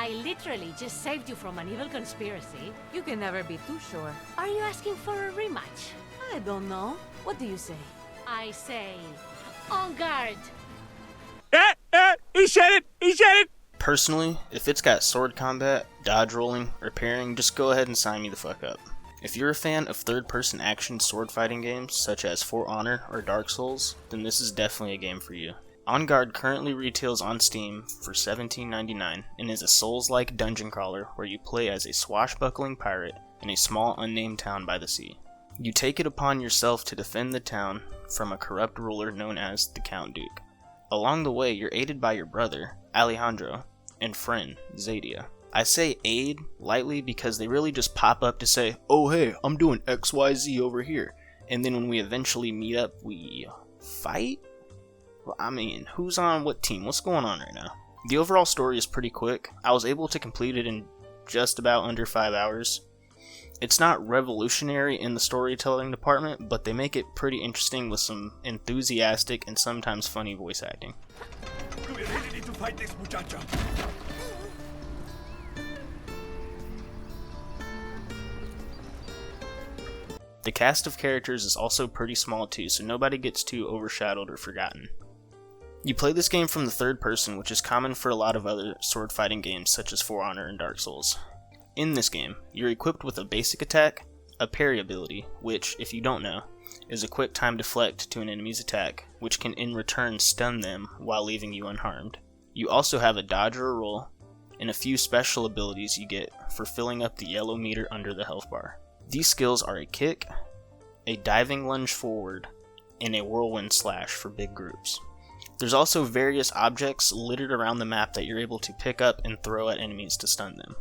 I literally just saved you from an evil conspiracy. You can never be too sure. Are you asking for a rematch? I don't know. What do you say? I say, engarde. He said it! He said it! Personally, if it's got sword combat, dodge rolling, or parrying, just go ahead and sign me the fuck up. If you're a fan of third-person action sword fighting games such as For Honor or Dark Souls, then this is definitely a game for you. Engarde currently retails on Steam for $17.99 and is a Souls-like dungeon crawler where you play as a swashbuckling pirate in a small unnamed town by the sea. You take it upon yourself to defend the town from a corrupt ruler known as the Count Duke. Along the way, you're aided by your brother, Alejandro, and friend, Zadia. I say aid lightly because they really just pop up to say, oh hey, I'm doing XYZ over here. And then when we eventually meet up, we fight? Well, I mean, who's on what team? What's going on right now? The overall story is pretty quick. I was able to complete it in just about under 5 hours. It's not revolutionary in the storytelling department, but they make it pretty interesting with some enthusiastic and sometimes funny voice acting. We really need to fight this muchacha. The cast of characters is also pretty small too, so nobody gets too overshadowed or forgotten. You play this game from the third person, which is common for a lot of other sword fighting games such as For Honor and Dark Souls. In this game, you're equipped with a basic attack, a parry ability, which, if you don't know, is a quick time deflect to an enemy's attack, which can in return stun them while leaving you unharmed. You also have a dodge or a roll, and a few special abilities you get for filling up the yellow meter under the health bar. These skills are a kick, a diving lunge forward, and a whirlwind slash for big groups. There's also various objects littered around the map that you're able to pick up and throw at enemies to stun them.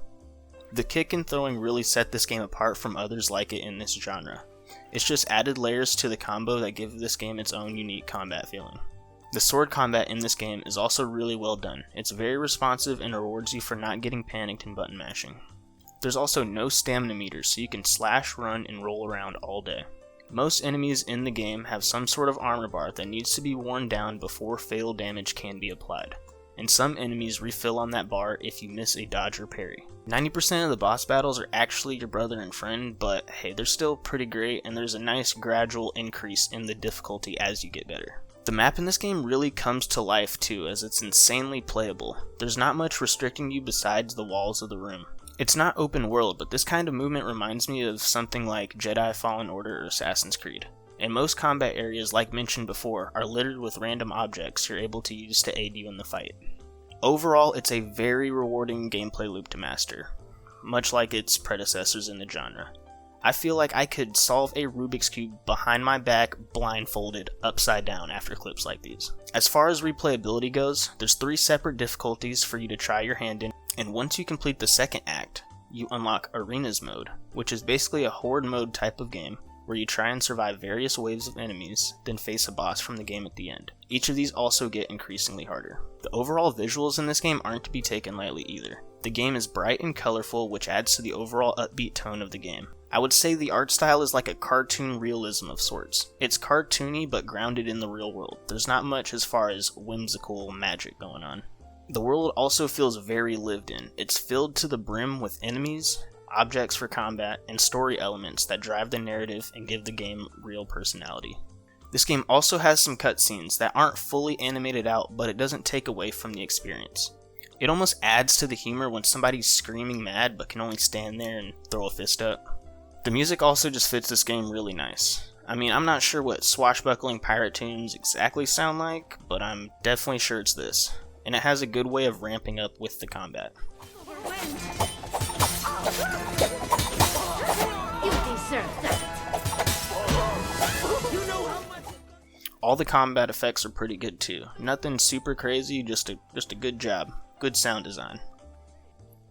The kick and throwing really set this game apart from others like it in this genre. It's just added layers to the combo that give this game its own unique combat feeling. The sword combat in this game is also really well done. It's very responsive and rewards you for not getting panicked and button mashing. There's also no stamina meter, so you can slash, run, and roll around all day. Most enemies in the game have some sort of armor bar that needs to be worn down before fatal damage can be applied, and some enemies refill on that bar if you miss a dodge or parry. 90% of the boss battles are actually your brother and friend, but hey, they're still pretty great, and there's a nice gradual increase in the difficulty as you get better. The map in this game really comes to life too, as it's insanely playable. There's not much restricting you besides the walls of the room. It's not open world, but this kind of movement reminds me of something like Jedi Fallen Order or Assassin's Creed. And most combat areas, like mentioned before, are littered with random objects you're able to use to aid you in the fight. Overall, it's a very rewarding gameplay loop to master, much like its predecessors in the genre. I feel like I could solve a Rubik's Cube behind my back, blindfolded, upside down after clips like these. As far as replayability goes, there's 3 separate difficulties for you to try your hand in, and once you complete the second act, you unlock Arenas mode, which is basically a horde mode type of game, where you try and survive various waves of enemies, then face a boss from the game at the end. Each of these also get increasingly harder. The overall visuals in this game aren't to be taken lightly either. The game is bright and colorful, which adds to the overall upbeat tone of the game. I would say the art style is like a cartoon realism of sorts. It's cartoony but grounded in the real world. There's not much as far as whimsical magic going on. The world also feels very lived in. It's filled to the brim with enemies, objects for combat, and story elements that drive the narrative and give the game real personality. This game also has some cutscenes that aren't fully animated out, but it doesn't take away from the experience. It almost adds to the humor when somebody's screaming mad but can only stand there and throw a fist up. The music also just fits this game really nice. I mean, I'm not sure what swashbuckling pirate tunes exactly sound like, but I'm definitely sure it's this. And it has a good way of ramping up with the combat. You deserve that. All the combat effects are pretty good too. Nothing super crazy, just a good job. Good sound design.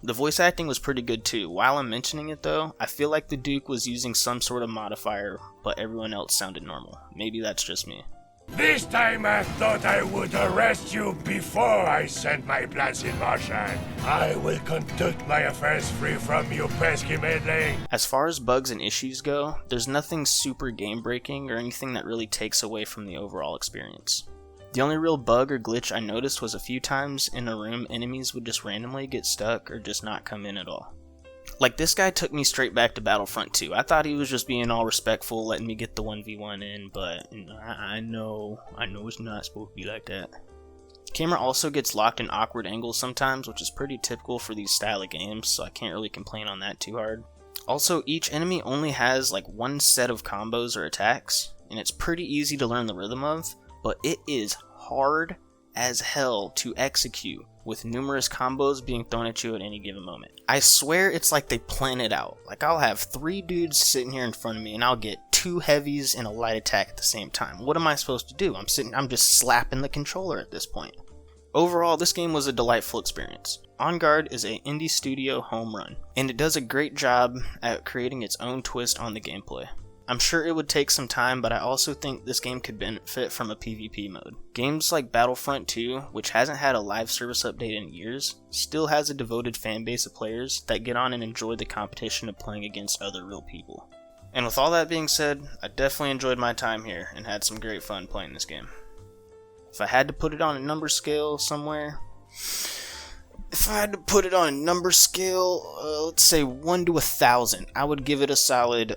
The voice acting was pretty good too. While I'm mentioning it though, I feel like the Duke was using some sort of modifier, but everyone else sounded normal. Maybe that's just me. This time I thought I would arrest you before I sent my plans in motion. I will conduct my affairs free from you pesky meddling. As far as bugs and issues go, there's nothing super game breaking or anything that really takes away from the overall experience. The only real bug or glitch I noticed was a few times in a room enemies would just randomly get stuck or just not come in at all. Like, this guy took me straight back to Battlefront 2. I thought he was just being all respectful, letting me get the 1v1 in, but I know it's not supposed to be like that. Camera also gets locked in awkward angles sometimes, which is pretty typical for these style of games, so I can't really complain on that too hard. Also, each enemy only has like one set of combos or attacks, and it's pretty easy to learn the rhythm of, but it is hard as hell to execute, with numerous combos being thrown at you at any given moment. I swear it's like they plan it out. Like, I'll have 3 dudes sitting here in front of me and I'll get 2 heavies and a light attack at the same time. What am I supposed to do? I'm just slapping the controller at this point. Overall, this game was a delightful experience. Engarde is an indie studio home run, and it does a great job at creating its own twist on the gameplay. I'm sure it would take some time, but I also think this game could benefit from a PvP mode. Games like Battlefront 2, which hasn't had a live service update in years, still has a devoted fan base of players that get on and enjoy the competition of playing against other real people. And with all that being said, I definitely enjoyed my time here and had some great fun playing this game. If I had to put it on a number scale somewhere, let's say 1 to 1,000, I would give it a solid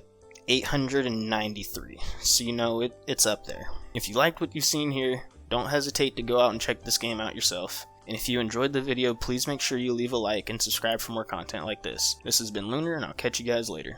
893. So it's up there. If you liked what you've seen here, don't hesitate to go out and check this game out yourself. And if you enjoyed the video, please make sure you leave a like and subscribe for more content like this. This has been Lunar, and I'll catch you guys later.